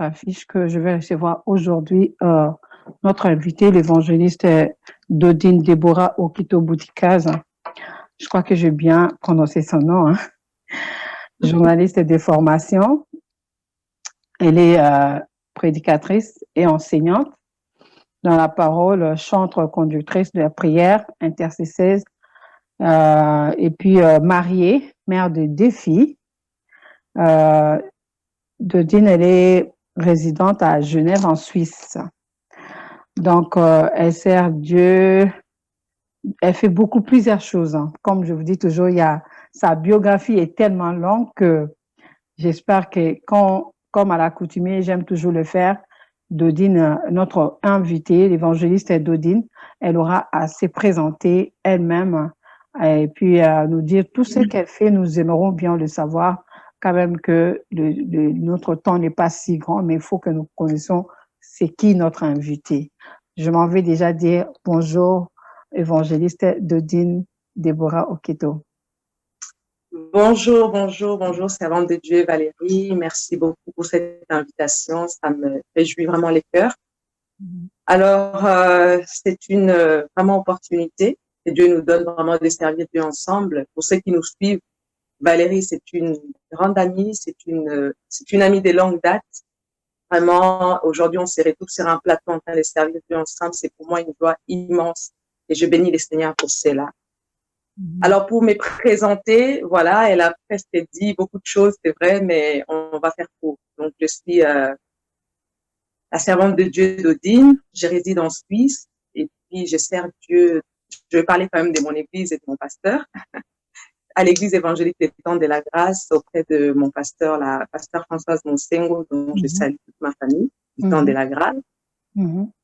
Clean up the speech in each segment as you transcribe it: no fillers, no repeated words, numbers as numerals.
affiche que je vais recevoir aujourd'hui notre invité, l'évangéliste Dodine Deborah Okito Boutikaz. Je crois que j'ai bien prononcé son nom. Hein. Journaliste de formation. Elle est prédicatrice et enseignante dans la parole, chantre conductrice de la prière, intercesseuse, et puis mariée, mère de 2 filles. Dodine, elle est résidente à Genève, en Suisse. Donc, elle sert Dieu. Elle fait plusieurs choses. Hein. Comme je vous dis toujours, sa biographie est tellement longue que j'espère que comme à l'accoutumée, j'aime toujours le faire, Dodine, notre invitée, l'évangéliste Dodine, elle aura à se présenter elle-même et puis à nous dire tout ce qu'elle fait. Nous aimerons bien le savoir, quand même que notre temps n'est pas si grand, mais il faut que nous connaissions c'est qui notre invité. Je m'en vais déjà dire bonjour, évangéliste Dodine Deborah Okito. Bonjour, servante de Dieu Valérie. Merci beaucoup pour cette invitation. Ça me réjouit vraiment les cœurs. Alors, c'est une vraiment opportunité que Dieu nous donne vraiment de servir Dieu ensemble. Pour ceux qui nous suivent, Valérie, c'est une grande amie, c'est une amie de longue date. Vraiment, aujourd'hui, on se retrouve sur un plateau en train de servir Dieu ensemble. C'est pour moi une joie immense et je bénis le Seigneur pour cela. Alors, pour me présenter, voilà, elle a presque dit beaucoup de choses, c'est vrai, mais on va faire court. Donc, je suis la servante de Dieu Dodine. Je réside en Suisse et puis je sers Dieu. Je vais parler quand même de mon église et de mon pasteur. À l'église évangélique des Temps de la Grâce, auprès de mon pasteur, la pasteur Françoise Monsengo, dont je salue toute ma famille, du Temps de la Grâce.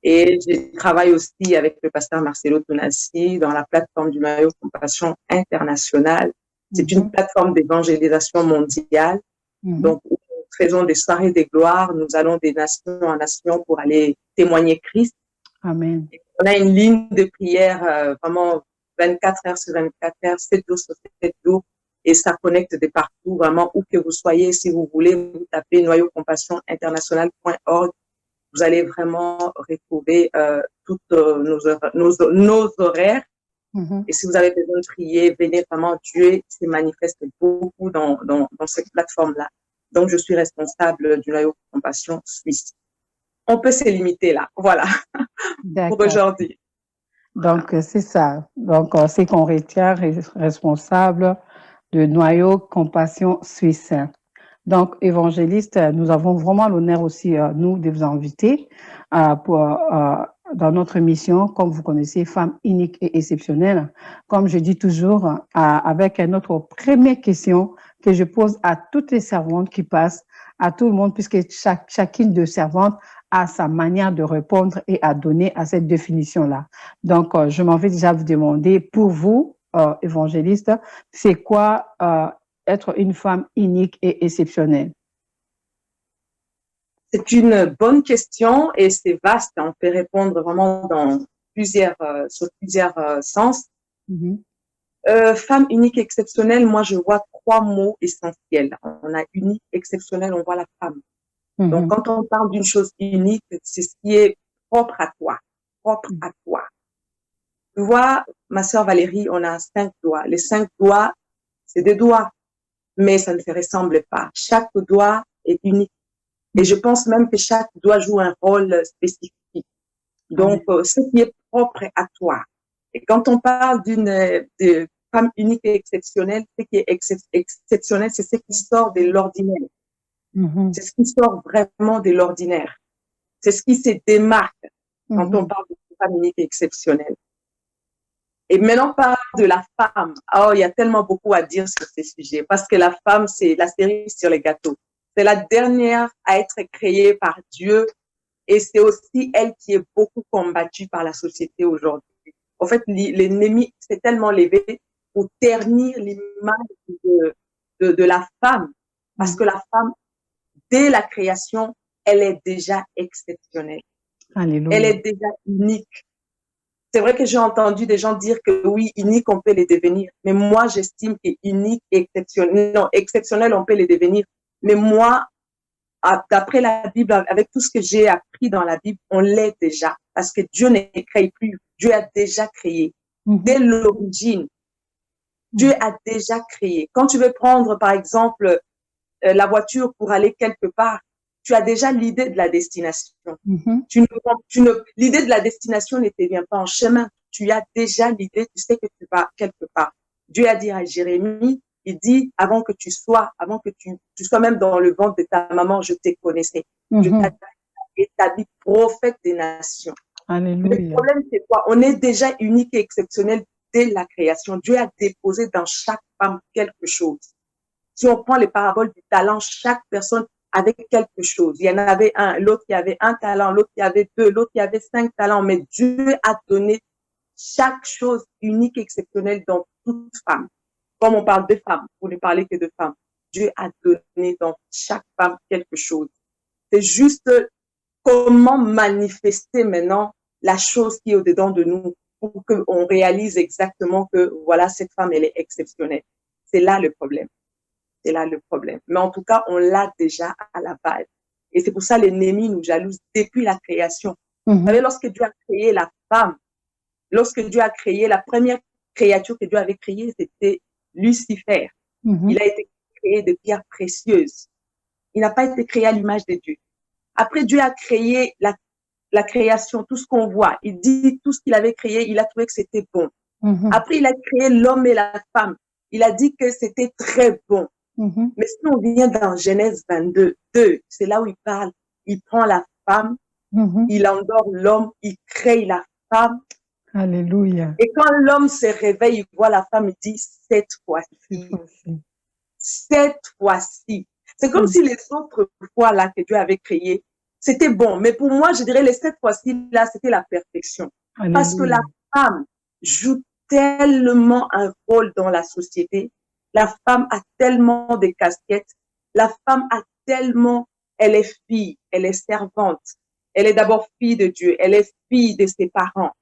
Et je travaille aussi avec le pasteur Marcelo Tonassi dans la plateforme du Noyau Compassion Internationale. C'est une plateforme d'évangélisation mondiale. Donc, où nous faisons des soirées des gloires. Nous allons des nations en nation pour aller témoigner Christ. Amen. Et on a une ligne de prière vraiment 24 heures sur 24 heures, 7 jours sur 7 jours. Et ça connecte de partout, vraiment, où que vous soyez. Si vous voulez, vous tapez noyaucompassioninternational.org. Vous allez vraiment retrouver toutes nos horaires. Et si vous avez besoin de prier, venez vraiment, Dieu se manifeste beaucoup dans cette plateforme-là. Donc, je suis responsable du Noyau Compassion Suisse. On peut se limiter là, voilà, pour aujourd'hui. Donc, c'est ça. Donc, c'est qu'on retient responsable du Noyau Compassion Suisse. Donc, évangéliste, nous avons vraiment l'honneur aussi, nous, de vous inviter dans notre mission, comme vous connaissez, Femmes uniques et exceptionnelles. Comme je dis toujours, avec notre première question que je pose à toutes les servantes qui passent, à tout le monde, puisque chacune de servantes a sa manière de répondre et à donner à cette définition-là. Donc, je m'en vais déjà vous demander, pour vous, évangéliste, c'est quoi être une femme unique et exceptionnelle? C'est une bonne question et c'est vaste. On peut répondre vraiment sur plusieurs sens. Femme unique et exceptionnelle, moi je vois 3 mots essentiels. On a unique, exceptionnel, on voit la femme. Donc quand on parle d'une chose unique, c'est ce qui est propre à toi, propre à toi. Tu vois, ma sœur Valérie, on a 5 doigts. Les 5 doigts, c'est des doigts, mais ça ne se ressemble pas. Chaque doigt est unique. Et je pense même que chaque doigt joue un rôle spécifique. Donc, ce qui est propre à toi. Et quand on parle de femme unique et exceptionnelle, ce qui est exceptionnel, c'est ce qui sort de l'ordinaire. C'est ce qui sort vraiment de l'ordinaire. C'est ce qui se démarque quand on parle de femme unique et exceptionnelle. Et maintenant, on parle de la femme. Oh, il y a tellement beaucoup à dire sur ces sujets parce que la femme, c'est la cerise sur les gâteaux. C'est la dernière à être créée par Dieu et c'est aussi elle qui est beaucoup combattue par la société aujourd'hui. En fait, l'ennemi s'est tellement levé pour ternir l'image de la femme parce que la femme, dès la création, elle est déjà exceptionnelle. Alléluia. Elle est déjà unique. C'est vrai que j'ai entendu des gens dire que oui, unique, on peut les devenir. Mais moi, j'estime que unique et exceptionnel, non, exceptionnel, on peut les devenir. Mais moi, d'après la Bible, avec tout ce que j'ai appris dans la Bible, on l'est déjà. Parce que Dieu ne crée plus. Dieu a déjà créé. Dès l'origine, Dieu a déjà créé. Quand tu veux prendre, par exemple, la voiture pour aller quelque part, tu as déjà l'idée de la destination. L'idée de la destination ne te vient pas en chemin. Tu as déjà l'idée, tu sais que tu vas quelque part. Dieu a dit à Jérémie, il dit, avant que tu sois même dans le ventre de ta maman, je te connaissais. Je t'ai établi prophète des nations. Alléluia. Le problème, c'est quoi? On est déjà unique et exceptionnel dès la création. Dieu a déposé dans chaque femme quelque chose. Si on prend les paraboles du talent, chaque personne avait quelque chose. Il y en avait un, l'autre qui avait un talent, l'autre qui avait deux, l'autre qui avait 5 talents. Mais Dieu a donné chaque chose unique et exceptionnelle dans toute femme. Comme on parle de femmes, pour ne parler que de femmes, Dieu a donné dans chaque femme quelque chose. C'est juste comment manifester maintenant la chose qui est au-dedans de nous pour qu'on réalise exactement que voilà, cette femme, elle est exceptionnelle. C'est là le problème. C'est là le problème. Mais en tout cas, on l'a déjà à la base. Et c'est pour ça l'ennemi nous jalouse depuis la création. Vous savez, lorsque Dieu a créé la femme, lorsque Dieu a créé la première créature que Dieu avait créée, c'était Lucifer. Il a été créé de pierres précieuses. Il n'a pas été créé à l'image de Dieu. Après, Dieu a créé la création, tout ce qu'on voit. Il dit tout ce qu'il avait créé, il a trouvé que c'était bon. Après, il a créé l'homme et la femme. Il a dit que c'était très bon. Mais si on vient dans Genèse 22, c'est là où il parle. Il prend la femme, il endort l'homme, il crée la femme. Alléluia. Et quand l'homme se réveille, il voit la femme, il dit, cette fois-ci. Cette fois-ci. C'est comme si les autres fois là que Dieu avait créé, c'était bon. Mais pour moi, je dirais les 7 fois-ci là, c'était la perfection. Alléluia. Parce que la femme joue tellement un rôle dans la société. La femme a tellement de casquettes. La femme a tellement, elle est fille, elle est servante. Elle est d'abord fille de Dieu. Elle est fille de ses parents.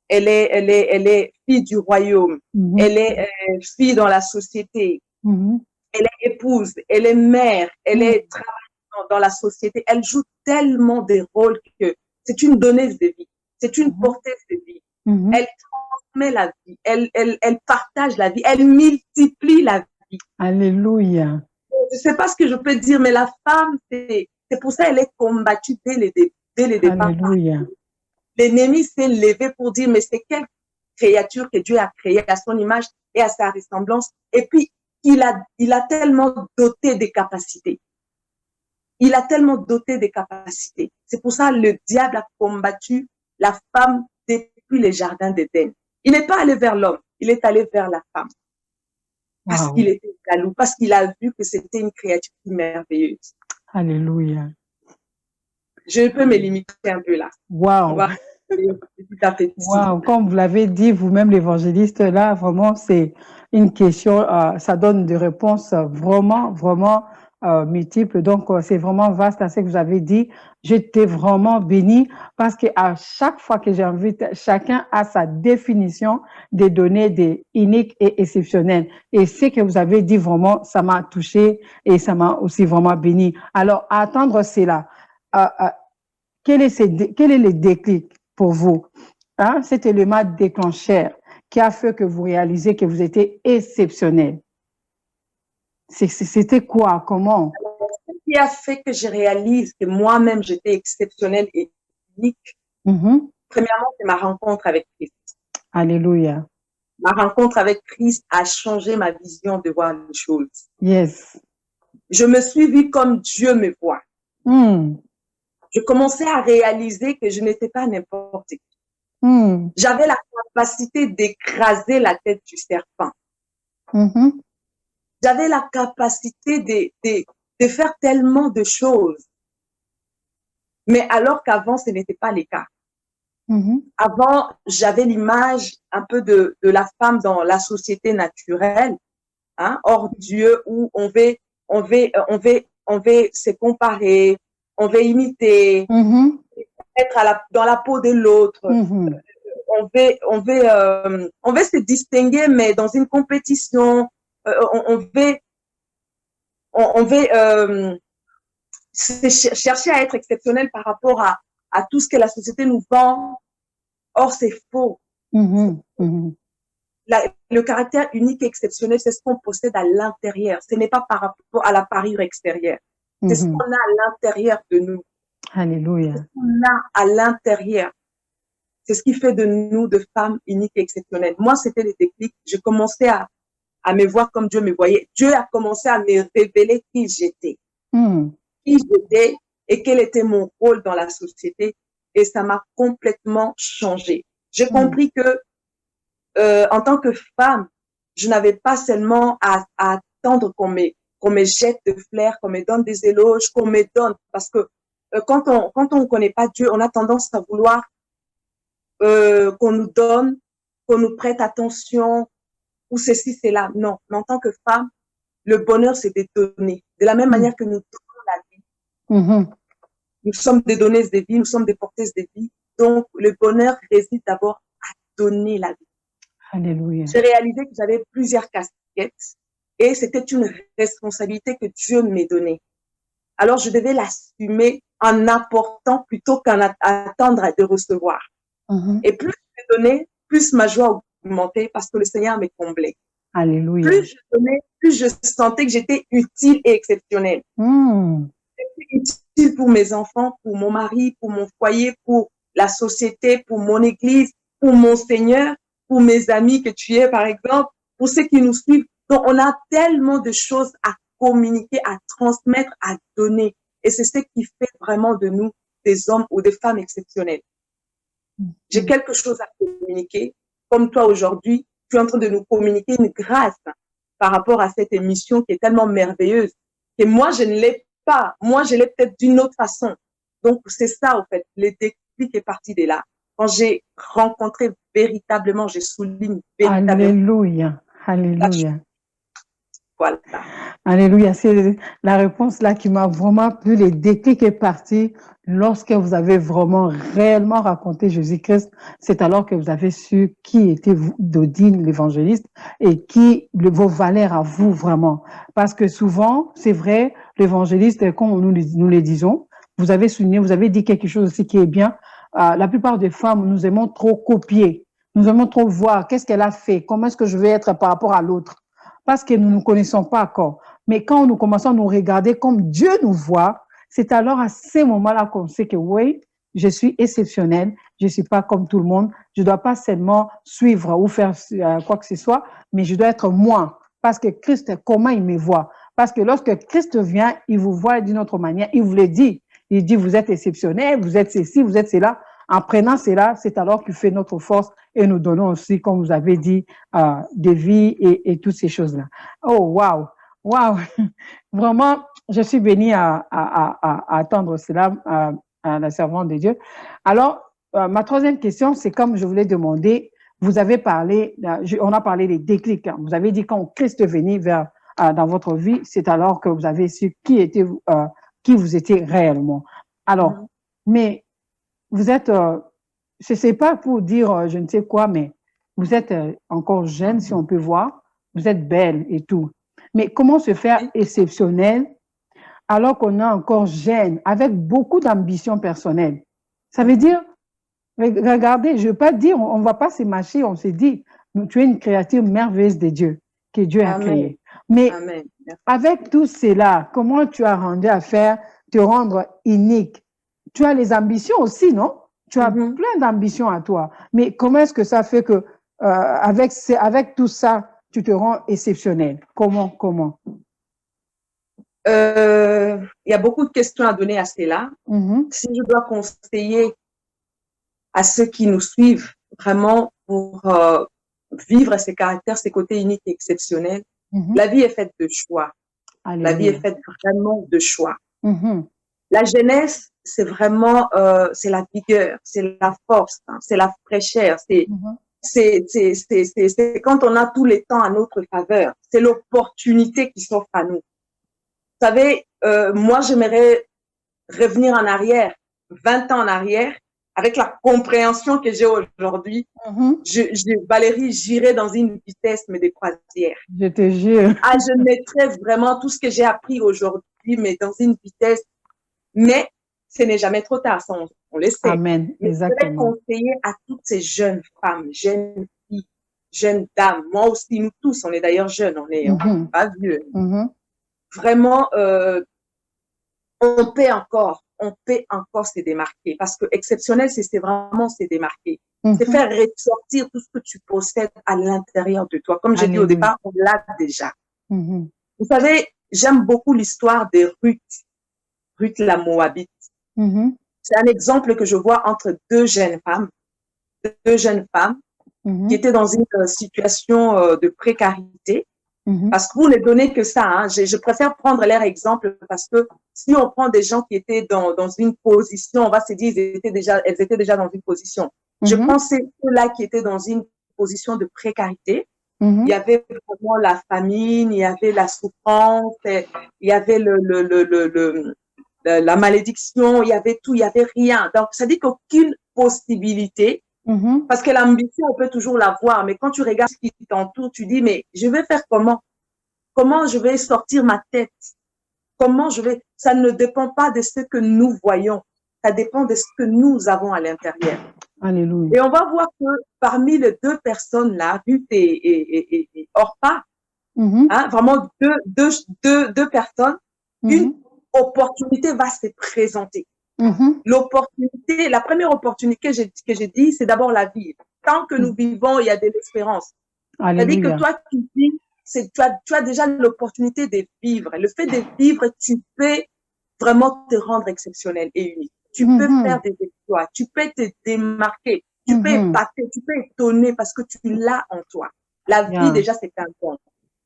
Elle est fille du royaume. Elle est fille dans la société. Elle est épouse, elle est mère, elle est travailleuse dans la société. Elle joue tellement des rôles que c'est une donneuse de vie. C'est une porteuse de vie. Elle transmet la vie. Elle partage la vie. Elle multiplie la vie. Alléluia. Je ne sais pas ce que je peux dire, mais la femme, c'est pour ça qu'elle est combattue dès les départs. Alléluia. L'ennemi s'est levé pour dire, mais c'est quelle créature que Dieu a créée à son image et à sa ressemblance. Et puis, il a tellement doté des capacités. Il a tellement doté des capacités. C'est pour ça que le diable a combattu la femme depuis les jardins d'Éden. Il n'est pas allé vers l'homme, il est allé vers la femme. Parce qu'il était jaloux, parce qu'il a vu que c'était une créature merveilleuse. Alléluia. Je peux me limiter un peu là. Wow. Wow. Comme vous l'avez dit vous-même, l'évangéliste, là, vraiment, c'est une question, ça donne des réponses vraiment, vraiment multiples. Donc, c'est vraiment vaste à ce que vous avez dit. J'étais vraiment bénie parce qu'à chaque fois que j'invite, chacun a sa définition des données des uniques et exceptionnelles. Et ce que vous avez dit, vraiment, ça m'a touché et ça m'a aussi vraiment bénie. Alors, à attendre, c'est là. Quel est le déclic pour vous? Hein? Cet élément déclencheur qui a fait que vous réalisez que vous étiez exceptionnel. C'était quoi? Comment? Ce qui a fait que je réalise que moi-même, j'étais exceptionnelle et unique, premièrement, c'est ma rencontre avec Christ. Alléluia. Ma rencontre avec Christ a changé ma vision de voir les choses. Yes. Je me suis vue comme Dieu me voit. Je commençais à réaliser que je n'étais pas n'importe qui. J'avais la capacité d'écraser la tête du serpent. J'avais la capacité de faire tellement de choses. Mais alors qu'avant, ce n'était pas le cas. Avant, j'avais l'image un peu de la femme dans la société naturelle, hein, hors Dieu, où on veut se comparer, on veut imiter, être dans la peau de l'autre. On veut se distinguer, mais dans une compétition, on veut c'est chercher à être exceptionnel par rapport à tout ce que la société nous vend. Or, c'est faux. Le caractère unique et exceptionnel, c'est ce qu'on possède à l'intérieur. Ce n'est pas par rapport à la parure extérieure. C'est ce qu'on a à l'intérieur de nous. Alléluia. C'est ce qu'on a à l'intérieur. C'est ce qui fait de nous de femmes uniques et exceptionnelles. Moi, c'était le déclic. Je commençais à me voir comme Dieu me voyait. Dieu a commencé à me révéler qui j'étais. Qui j'étais et quel était mon rôle dans la société. Et ça m'a complètement changé. J'ai compris que en tant que femme, je n'avais pas seulement à attendre qu'on me jette de fleurs, qu'on me donne des éloges, qu'on me donne. Parce que quand on ne connaît pas Dieu, on a tendance à vouloir qu'on nous donne, qu'on nous prête attention, ou ceci, c'est là. Non, mais en tant que femme, le bonheur, c'est de donner. De la même manière que nous donnons la vie. Nous sommes des donneuses de vie, nous sommes des porteuses de vie. Donc, le bonheur réside d'abord à donner la vie. Alléluia. J'ai réalisé que j'avais plusieurs casquettes et c'était une responsabilité que Dieu m'ait donnée. Alors, je devais l'assumer en apportant plutôt qu'en attendre de recevoir. Et plus je donnais, plus ma joie augmentait parce que le Seigneur me comblait. Alléluia. Plus je donnais, plus je sentais que j'étais utile et exceptionnelle. J'étais utile pour mes enfants, pour mon mari, pour mon foyer, pour la société, pour mon église, pour mon Seigneur, pour mes amis que tu es, par exemple, pour ceux qui nous suivent. Donc, on a tellement de choses à communiquer, à transmettre, à donner. Et c'est ce qui fait vraiment de nous des hommes ou des femmes exceptionnelles. J'ai quelque chose à communiquer. Comme toi aujourd'hui, tu es en train de nous communiquer une grâce par rapport à cette émission qui est tellement merveilleuse. Et moi, je ne l'ai pas. Moi, je l'ai peut-être d'une autre façon. Donc, c'est ça, en fait. Le déclic est parti de là. Quand j'ai rencontré véritablement, je souligne véritablement. Alléluia. Alléluia. Voilà. Alléluia. C'est la réponse là qui m'a vraiment plu. Le déclic est parti lorsque vous avez vraiment, réellement raconté Jésus-Christ. C'est alors que vous avez su qui était Dodine, l'évangéliste, et vos valeurs à vous vraiment. Parce que souvent, c'est vrai, l'évangéliste, comme nous le disons, vous avez souligné, vous avez dit quelque chose aussi qui est bien. La plupart des femmes, nous aimons trop copier. Nous aimons trop voir qu'est-ce qu'elle a fait, comment est-ce que je vais être par rapport à l'autre. Parce que nous ne nous connaissons pas encore. Mais quand nous commençons à nous regarder comme Dieu nous voit, c'est alors à ces moments-là qu'on sait que oui, je suis exceptionnelle, je ne suis pas comme tout le monde, je ne dois pas seulement suivre ou faire quoi que ce soit, mais je dois être moi. Parce que Christ, comment il me voit? Parce que lorsque Christ vient, il vous voit d'une autre manière, il vous le dit. Il dit, vous êtes exceptionnel, vous êtes ceci, vous êtes cela. En prenant cela, c'est alors qu'il fait notre force et nous donnons aussi, comme vous avez dit, des vies et toutes ces choses-là. Oh, wow! Wow! Vraiment, je suis bénie à attendre cela à la servante de Dieu. Alors, ma troisième question, c'est comme je voulais demander, vous avez parlé, on a parlé des déclics. Hein. Vous avez dit quand Christ est venu dans votre vie, c'est alors que vous avez su qui vous étiez réellement. Alors, mais vous êtes, je ne sais pas pour dire je ne sais quoi, mais vous êtes encore jeune, si on peut voir. Vous êtes belle et tout. Mais comment se faire exceptionnel alors qu'on est encore jeune, avec beaucoup d'ambition personnelle? Ça veut dire, regardez, je ne veux pas dire, on ne va pas se mâcher, on se dit, tu es une créature merveilleuse de Dieu, que Dieu a créée. Mais avec tout cela, comment tu as rendu à te rendre unique? Tu as les ambitions aussi, non? Tu as plein d'ambitions à toi. Mais comment est-ce que ça fait que, avec tout ça, tu te rends exceptionnel? Comment? Il y a beaucoup de questions à donner à cela. Si je dois conseiller à ceux qui nous suivent vraiment pour vivre ces caractères, ces côtés uniques et exceptionnels, la vie est faite de choix. Alléluia. La vie est faite vraiment de choix. La jeunesse, c'est vraiment, c'est la vigueur, c'est la force, hein, c'est la fraîcheur, c'est quand on a tout le temps à notre faveur, c'est l'opportunité qui s'offre à nous. Vous savez, moi, j'aimerais revenir en arrière, 20 ans en arrière, avec la compréhension que j'ai aujourd'hui. Valérie, j'irais dans une vitesse, mais de croisière. Je te jure. Je mettrais vraiment tout ce que j'ai appris aujourd'hui, mais dans une vitesse. Mais ce n'est jamais trop tard, ça, on le sait. Amen, Mais je voudrais exactement. conseiller à toutes ces jeunes femmes, jeunes filles, jeunes dames, moi aussi, nous tous, on est d'ailleurs jeunes, on n'est pas vieux. Vraiment, on peut encore se démarquer parce que exceptionnel, c'est vraiment se démarquer. C'est faire ressortir tout ce que tu possèdes à l'intérieur de toi. Comme j'ai dit au départ, on l'a déjà. Vous savez, j'aime beaucoup l'histoire de Ruth la Moabite. C'est un exemple que je vois entre deux jeunes femmes qui étaient dans une situation de précarité. Parce que vous ne donnez que ça, hein. Je préfère prendre leur exemple parce que si on prend des gens qui étaient dans une position, on va se dire elles étaient déjà dans une position. Je prends ceux-là qui étaient dans une position de précarité. Il y avait vraiment la famine, il y avait la souffrance, il y avait la malédiction, il y avait tout, il y avait rien. Donc, ça dit qu'aucune possibilité. Parce que l'ambition, on peut toujours l'avoir, mais quand tu regardes ce qui t'entoure, tu dis, mais je vais faire comment? Comment je vais sortir ma tête? Comment je vais... Ça ne dépend pas de ce que nous voyons, ça dépend de ce que nous avons à l'intérieur. Alléluia. Et on va voir que parmi les deux personnes là, Ruth et Orpa, hein, vraiment deux personnes, une opportunité va se présenter. L'opportunité, la première opportunité que j'ai dit, c'est d'abord la vie. Tant que nous vivons, il y a de l'espérance. C'est-à-dire que toi, tu vis, tu as déjà l'opportunité de vivre. Le fait de vivre, tu peux vraiment te rendre exceptionnel et unique. Tu peux faire des exploits, tu peux te démarquer, tu peux épater, tu peux étonner parce que tu l'as en toi. La vie, déjà, c'est un don.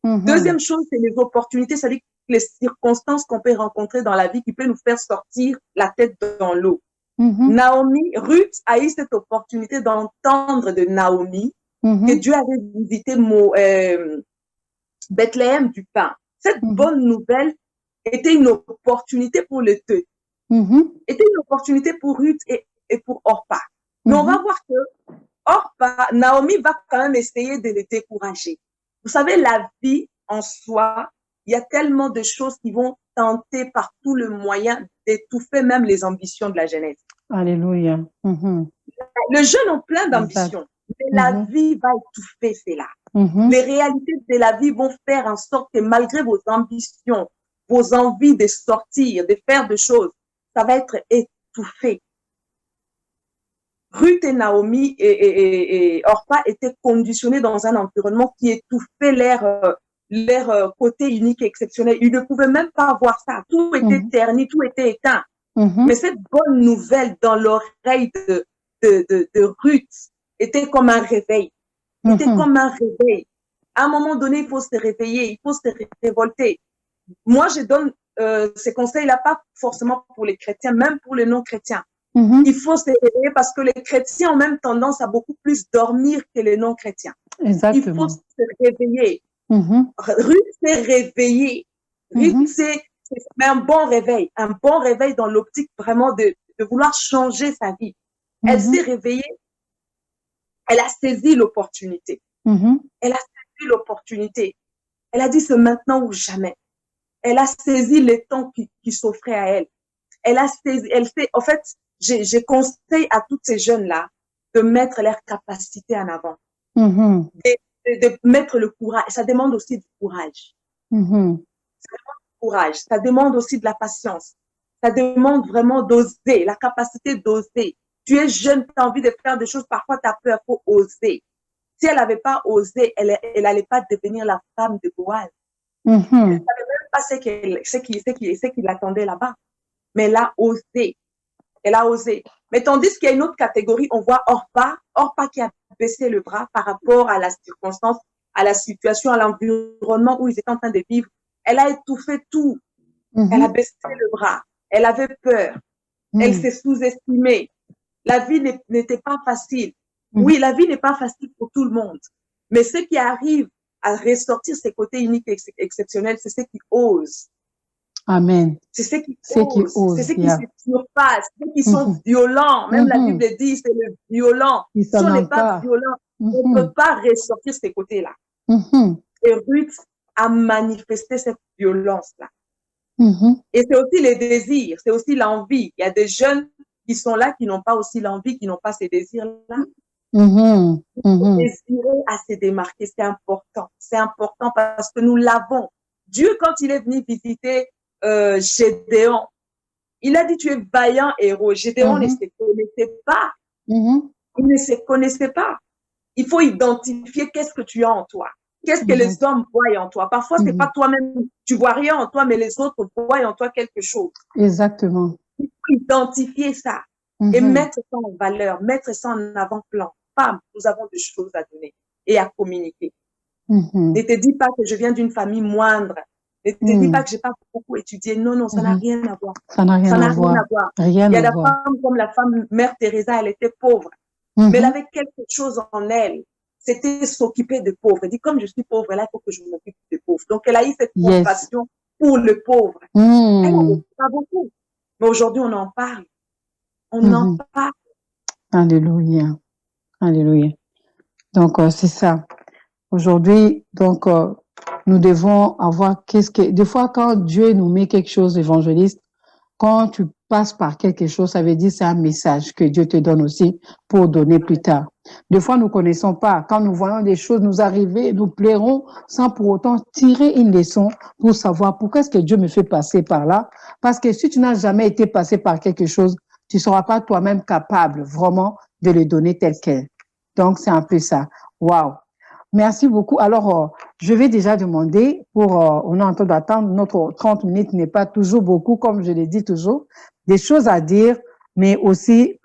Deuxième chose, c'est les opportunités, c'est-à-dire les circonstances qu'on peut rencontrer dans la vie qui peut nous faire sortir la tête dans l'eau. Ruth a eu cette opportunité d'entendre de Naomi que Dieu avait visité Bethléem du pain. Cette bonne nouvelle était une opportunité pour les deux. Était une opportunité pour Ruth et pour Orpa. Mais on va voir que Orpa, Naomi va quand même essayer de les décourager. Vous savez, la vie en soi, il y a tellement de choses qui vont tenter par tout le moyen d'étouffer même les ambitions de la jeunesse. Alléluia. Les jeunes ont plein d'ambitions, mais la vie va étouffer cela. Les réalités de la vie vont faire en sorte que malgré vos ambitions, vos envies de sortir, de faire des choses, ça va être étouffé. Ruth et Naomi et Orpa étaient conditionnés dans un environnement qui étouffait leur côté unique et exceptionnel. Ils ne pouvaient même pas voir ça. Tout était terni, tout était éteint. Mais cette bonne nouvelle dans l'oreille de Ruth était comme un réveil. Était comme un réveil. À un moment donné, il faut se réveiller, il faut se révolter. Moi, je donne ces conseils-là pas forcément pour les chrétiens, même pour les non-chrétiens. Il faut se réveiller parce que les chrétiens ont même tendance à beaucoup plus dormir que les non-chrétiens. Exactement. Il faut se réveiller. Ruth s'est réveillée. Ruth c'est un bon réveil dans l'optique vraiment de vouloir changer sa vie. Elle s'est réveillée, elle a saisi l'opportunité. Elle a saisi l'opportunité. Elle a dit c'est maintenant ou jamais. Elle a saisi les temps qui s'offraient à elle. Elle a saisi, en fait, je conseille à toutes ces jeunes-là de mettre leur capacité en avant. De mettre le courage. Ça demande aussi du courage. Ça demande du courage. Ça demande aussi de la patience. Ça demande vraiment d'oser, la capacité d'oser. Tu es jeune, tu as envie de faire des choses, parfois tu as peur, il faut oser. Si elle n'avait pas osé, elle n'allait pas devenir la femme de Boaz. Elle ne savait même pas ce qui l'attendait là-bas. Mais elle a osé. Elle a osé. Mais tandis qu'il y a une autre catégorie, on voit Orpa qui a baissé le bras par rapport à la circonstance, à la situation, à l'environnement où ils étaient en train de vivre. Elle a étouffé tout. Elle a baissé le bras. Elle avait peur. Elle s'est sous-estimée. La vie n'était pas facile. Oui, la vie n'est pas facile pour tout le monde. Mais ceux qui arrivent à ressortir ces côtés uniques et exceptionnels, c'est ceux qui osent. Amen. C'est ceux qui osent. C'est ceux qui se surpassent. C'est ceux qui sont violents. Même la Bible dit, c'est le violent. Si on n'est pas violent, on ne peut pas ressortir ces côtés-là. Et Ruth a manifesté cette violence-là. Et c'est aussi les désirs, c'est aussi l'envie. Il y a des jeunes qui sont là, qui n'ont pas aussi l'envie, qui n'ont pas ces désirs-là. Désirer à se démarquer, c'est important. C'est important parce que nous l'avons. Dieu, quand il est venu visiter Gédéon, il a dit, tu es vaillant héros. Gédéon ne se connaissait pas. Il ne se connaissait pas. Il faut identifier qu'est-ce que tu as en toi. Qu'est-ce que les hommes voient en toi. Parfois, c'est pas toi-même, tu vois rien en toi, mais les autres voient en toi quelque chose. Exactement. Il faut identifier ça et mettre ça en valeur, mettre ça en avant-plan. Bam, nous avons des choses à donner et à communiquer. Ne te dis pas que je viens d'une famille moindre. Ne te dis pas que j'ai pas beaucoup étudié. Non, non, ça n'a rien à voir. Ça n'a rien à voir. Il y a des femmes comme la femme Mère Teresa, elle était pauvre. Mais elle avait quelque chose en elle. C'était s'occuper des pauvres. Elle dit, comme je suis pauvre, là, il faut que je m'occupe des pauvres. Donc, elle a eu cette compassion pour le pauvre. Elle n'en pas beaucoup. Mais aujourd'hui, on en parle. On en parle. Alléluia. Alléluia. Donc, c'est ça. Aujourd'hui, donc, nous devons avoir des fois, quand Dieu nous met quelque chose, évangéliste, quand tu passes par quelque chose, ça veut dire c'est un message que Dieu te donne aussi pour donner plus tard. Des fois, nous connaissons pas. Quand nous voyons des choses nous arriver, nous plairons sans pour autant tirer une leçon pour savoir pourquoi est-ce que Dieu me fait passer par là. Parce que si tu n'as jamais été passé par quelque chose, tu seras pas toi-même capable vraiment de le donner tel quel. Donc, c'est un peu ça. Waouh. Merci beaucoup. Alors, je vais déjà demander on est en train d'attendre, notre 30 minutes n'est pas toujours beaucoup, comme je l'ai dit toujours, des choses à dire, mais aussi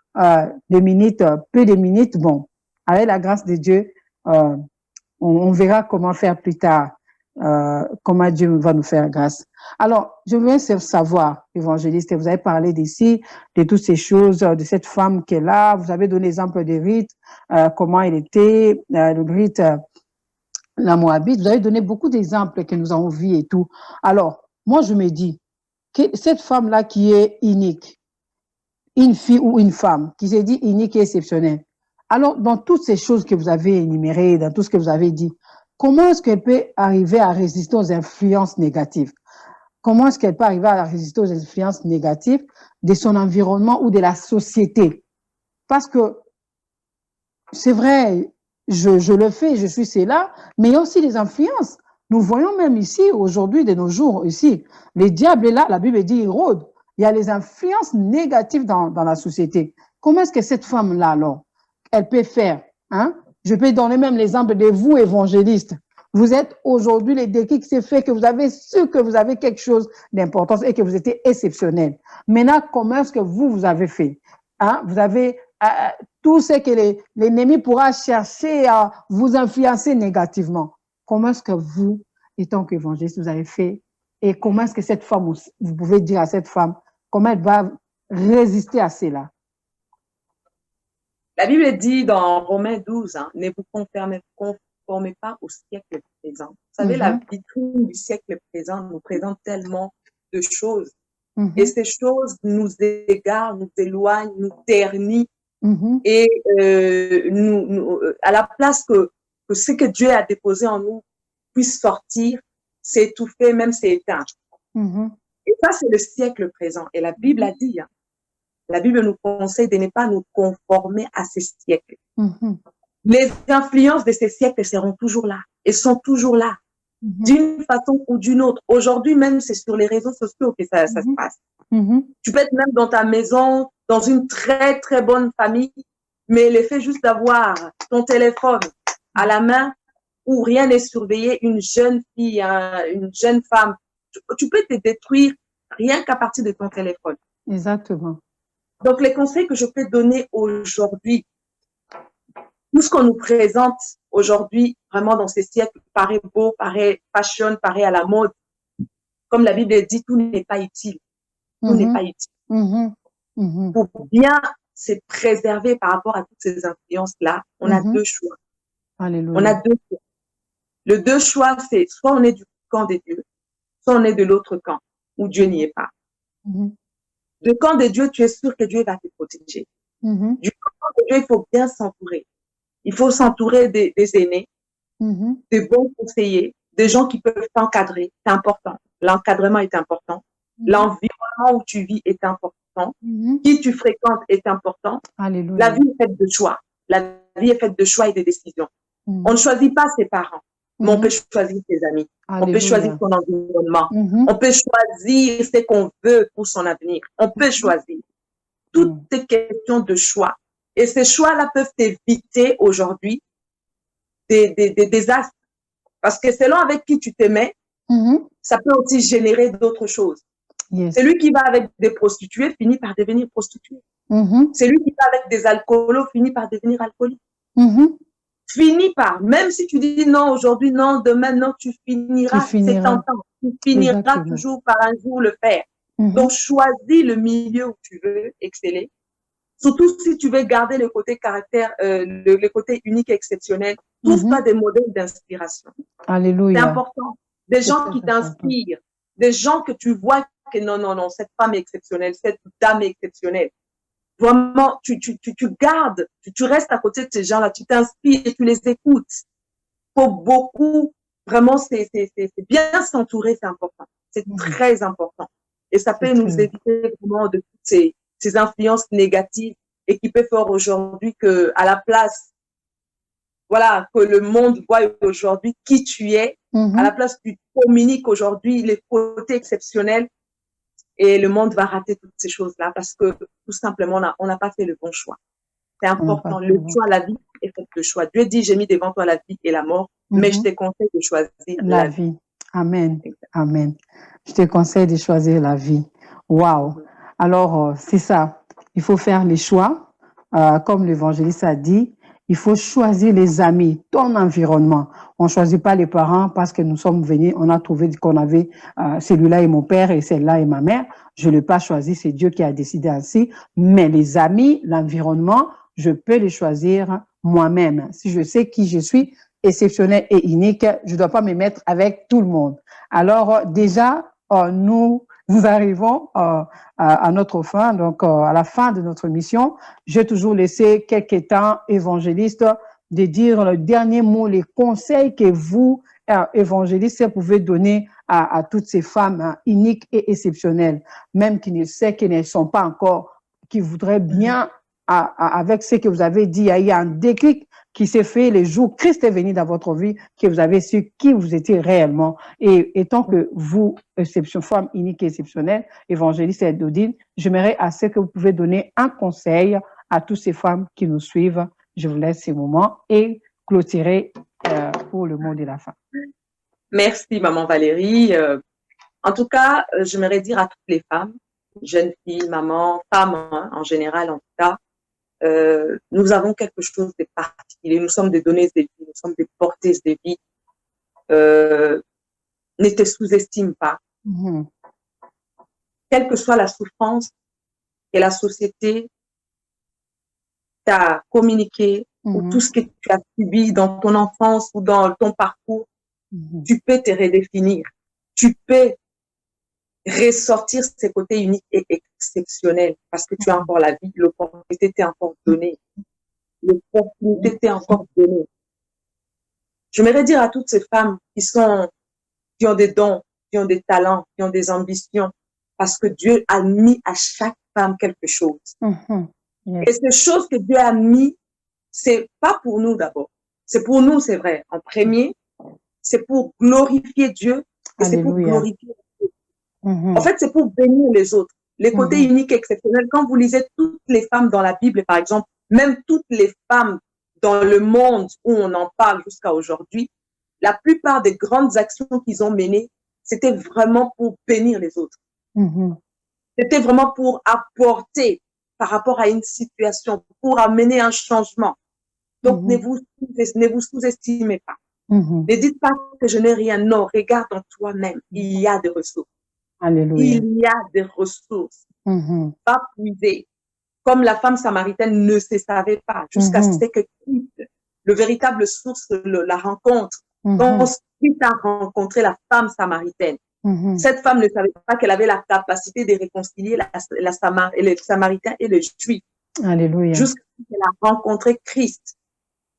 des minutes, peu de minutes. Bon, avec la grâce de Dieu, on verra comment faire plus tard, comment Dieu va nous faire grâce. Alors, je veux savoir, évangéliste, vous avez parlé d'ici, de toutes ces choses, de cette femme qui est là, vous avez donné l'exemple de Ruth, comment elle était, le rite, la Moabite, vous avez donné beaucoup d'exemples que nous avons vus et tout. Alors, moi, je me dis que cette femme-là qui est unique, une fille ou une femme, qui s'est dit unique et exceptionnelle, alors, dans toutes ces choses que vous avez énumérées, dans tout ce que vous avez dit, comment est-ce qu'elle peut arriver à résister aux influences négatives? Comment est-ce qu'elle peut arriver à résister aux influences négatives de son environnement ou de la société? Parce que c'est vrai, je le fais, je suis cela, mais il y a aussi des influences. Nous voyons même ici, aujourd'hui, de nos jours, ici, le diable est là, la Bible dit, il rôde. Il y a les influences négatives dans la société. Comment est-ce que cette femme-là, alors, elle peut faire, hein? Je peux donner même l'exemple de vous, évangélistes. Vous êtes aujourd'hui les déclics, c'est fait que vous avez su que vous avez quelque chose d'important et que vous étiez exceptionnel. Maintenant, comment est-ce que vous avez fait? Hein? Vous avez tout ce que l'ennemi pourra chercher à vous influencer négativement. Comment est-ce que vous, étant qu'évangéliste, vous avez fait et comment est-ce que cette femme, vous pouvez dire à cette femme, comment elle va résister à cela? La Bible dit dans Romains 12, ne vous conformez pas au siècle présent. Vous savez, la vitrine du siècle présent nous présente tellement de choses. Et ces choses nous égarent, nous éloignent, nous ternissent. Et à la place que ce que Dieu a déposé en nous puisse sortir, s'étouffer, même s'éteindre. Et ça, c'est le siècle présent. Et la Bible a dit, la Bible nous conseille de ne pas nous conformer à ces siècles. Les influences de ces siècles seront toujours là et sont toujours là, d'une façon ou d'une autre. Aujourd'hui même, c'est sur les réseaux sociaux que ça se passe. Tu peux être même dans ta maison, dans une très, très bonne famille, mais l'effet juste d'avoir ton téléphone à la main où rien n'est surveillé, une jeune fille, une jeune femme, tu peux te détruire rien qu'à partir de ton téléphone. Exactement. Donc, les conseils que je peux donner aujourd'hui, tout ce qu'on nous présente aujourd'hui, vraiment dans ces siècles, paraît beau, paraît fashion, paraît à la mode. Comme la Bible dit, tout n'est pas utile. Tout n'est pas utile. Pour bien se préserver par rapport à toutes ces influences-là, on a deux choix. Alléluia. On a deux choix. Le deux choix, c'est soit on est du camp de Dieu, soit on est de l'autre camp, où Dieu n'y est pas. Du camp de Dieu, tu es sûr que Dieu va te protéger. Du camp de Dieu, il faut bien s'entourer. Il faut s'entourer des aînés, des bons conseillers, des gens qui peuvent t'encadrer. C'est important. L'encadrement est important. L'environnement où tu vis est important. Qui tu fréquentes est important. Alléluia. La vie est faite de choix. La vie est faite de choix et de décisions. On ne choisit pas ses parents, mais on peut choisir ses amis. Alléluia. On peut choisir son environnement. On peut choisir ce qu'on veut pour son avenir. On peut choisir. Toutes ces questions de choix. Et ces choix-là peuvent éviter aujourd'hui des désastres. Parce que selon avec qui tu te mets, ça peut aussi générer d'autres choses. Celui qui va avec des prostituées finit par devenir prostituée. Celui qui va avec des alcoolos finit par devenir alcoolique. Finit par, même si tu dis non aujourd'hui, non, demain, non, tu finiras. C'est tentant. Tu finiras toujours par un jour le faire. Donc, choisis le milieu où tu veux exceller. Surtout si tu veux garder le côté caractère, le côté unique et exceptionnel. Trouve-toi des modèles d'inspiration. Alléluia. C'est important. Des gens qui t'inspirent. Des gens que tu vois que non, cette femme est exceptionnelle, cette dame est exceptionnelle. Vraiment, tu gardes, tu restes à côté de ces gens-là, tu t'inspires et tu les écoutes. Pour beaucoup, vraiment, c'est bien s'entourer, c'est important. C'est très important. Et ça peut nous éviter vraiment de toutes ces influences négatives et qui peuvent faire aujourd'hui que, à la place, voilà, que le monde voit aujourd'hui qui tu es, à la place que tu communiques aujourd'hui les côtés exceptionnels, et le monde va rater toutes ces choses-là parce que tout simplement, on n'a pas fait le bon choix. C'est important. Le choix, la vie est fait de choix. Dieu dit, j'ai mis devant toi la vie et la mort, mais je te conseille de choisir la vie. Amen. Amen. Je te conseille de choisir la vie. Waouh. Alors, c'est ça. Il faut faire les choix. Comme l'évangéliste a dit, il faut choisir les amis, ton environnement. On ne choisit pas les parents parce que nous sommes venus, on a trouvé qu'on avait celui-là est mon père et celle-là est ma mère. Je ne l'ai pas choisi, c'est Dieu qui a décidé ainsi. Mais les amis, l'environnement, je peux les choisir moi-même. Si je sais qui je suis, exceptionnel et unique, je ne dois pas me mettre avec tout le monde. Alors déjà, nous arrivons à notre fin, donc à la fin de notre mission. J'ai toujours laissé quelques temps évangéliste de dire le dernier mot, les conseils que vous, évangélistes, pouvez donner à toutes ces femmes uniques et exceptionnelles, même qui ne sont pas encore, qui voudraient bien, avec ce que vous avez dit, il y a un déclic qui s'est fait les jours où Christ est venu dans votre vie, que vous avez su qui vous étiez réellement. Et étant que vous, femme unique et exceptionnelle, évangéliste et Dodine, j'aimerais à ce que vous pouvez donner un conseil à toutes ces femmes qui nous suivent. Je vous laisse ces moments et clôturer pour le mot de la fin. Merci, maman Valérie. En tout cas, j'aimerais dire à toutes les femmes, jeunes filles, mamans, femmes en général en tout cas, nous avons quelque chose de particulier. Nous sommes des donneuses de vie, nous sommes des porteuses de vie. Ne te sous-estime pas. Quelle que soit la souffrance que la société t'a communiqué ou tout ce que tu as subi dans ton enfance ou dans ton parcours, tu peux te redéfinir. Tu peux ressortir ces côtés uniques et exceptionnels parce que tu as encore la vie, l'opportunité t'est encore donnée. L'opportunité t'est encore donnée. J'aimerais dire à toutes ces femmes qui ont des dons, qui ont des talents, qui ont des ambitions, parce que Dieu a mis à chaque femme quelque chose. Et ces choses que Dieu a mis, c'est pas pour nous d'abord. C'est pour nous, c'est vrai. En premier, c'est pour glorifier Dieu et c'est pour glorifier Dieu. En fait, c'est pour bénir les autres. Les côtés uniques et exceptionnels. Quand vous lisez toutes les femmes dans la Bible, par exemple, même toutes les femmes dans le monde où on en parle jusqu'à aujourd'hui, la plupart des grandes actions qu'ils ont menées, c'était vraiment pour bénir les autres. C'était vraiment pour apporter par rapport à une situation, pour amener un changement. Donc, ne vous sous-estimez pas. Ne dites pas que je n'ai rien. Non, regarde en toi-même. Il y a des ressources. Alléluia. Il y a des ressources. Pas puiser. Comme la femme samaritaine ne se savait pas jusqu'à ce que Christ, le véritable source, la rencontre. Quand Christ a rencontré la femme samaritaine, cette femme ne savait pas qu'elle avait la capacité de réconcilier les Samaritains et les Juifs. Alléluia. Jusqu'à ce qu'elle a rencontré Christ.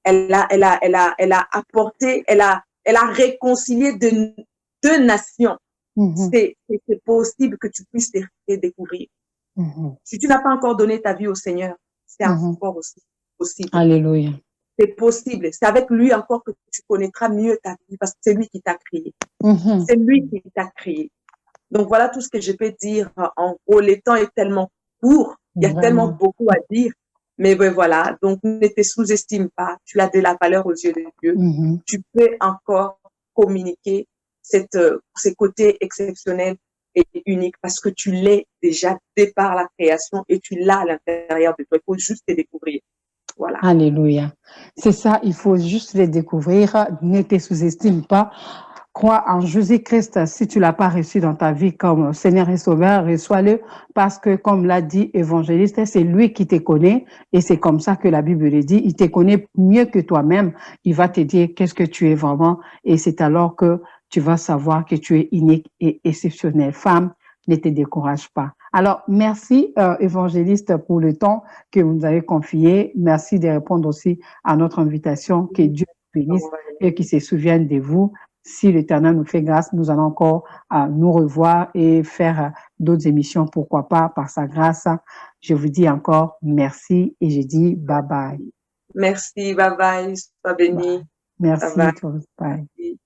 Elle a apporté, elle a réconcilié deux nations. c'est possible que tu puisses les redécouvrir. Si tu n'as pas encore donné ta vie au Seigneur, c'est encore aussi possible. Alléluia. C'est possible. C'est avec lui encore que tu connaîtras mieux ta vie parce que c'est lui qui t'a créé. C'est lui qui t'a créé. Donc voilà tout ce que je peux dire. En gros, le temps est tellement court. Il y a tellement beaucoup à dire. Mais ben voilà. Donc ne te sous-estime pas. Tu as de la valeur aux yeux de Dieu. Tu peux encore communiquer ces côtés exceptionnels et uniques parce que tu l'es déjà dès par la création et tu l'as à l'intérieur de toi. Il faut juste te découvrir. Voilà. Alléluia. C'est ça, il faut juste les découvrir. Ne te sous-estime pas. Crois en Jésus-Christ. Si tu l'as pas reçu dans ta vie comme Seigneur et Sauveur, reçois-le parce que, comme l'a dit évangéliste, c'est lui qui te connaît et c'est comme ça que la Bible le dit. Il te connaît mieux que toi-même. Il va te dire qu'est-ce que tu es vraiment et c'est alors que tu vas savoir que tu es unique et exceptionnel. Femme, ne te décourage pas. Alors, merci, évangéliste, pour le temps que vous nous avez confié. Merci de répondre aussi à notre invitation. Que Dieu vous bénisse et qu'il se souvienne de vous. Si l'Éternel nous fait grâce, nous allons encore nous revoir et faire d'autres émissions, pourquoi pas, par sa grâce. Je vous dis encore merci et je dis bye bye. Merci, bye bye, sois béni. Merci, bye bye. bye.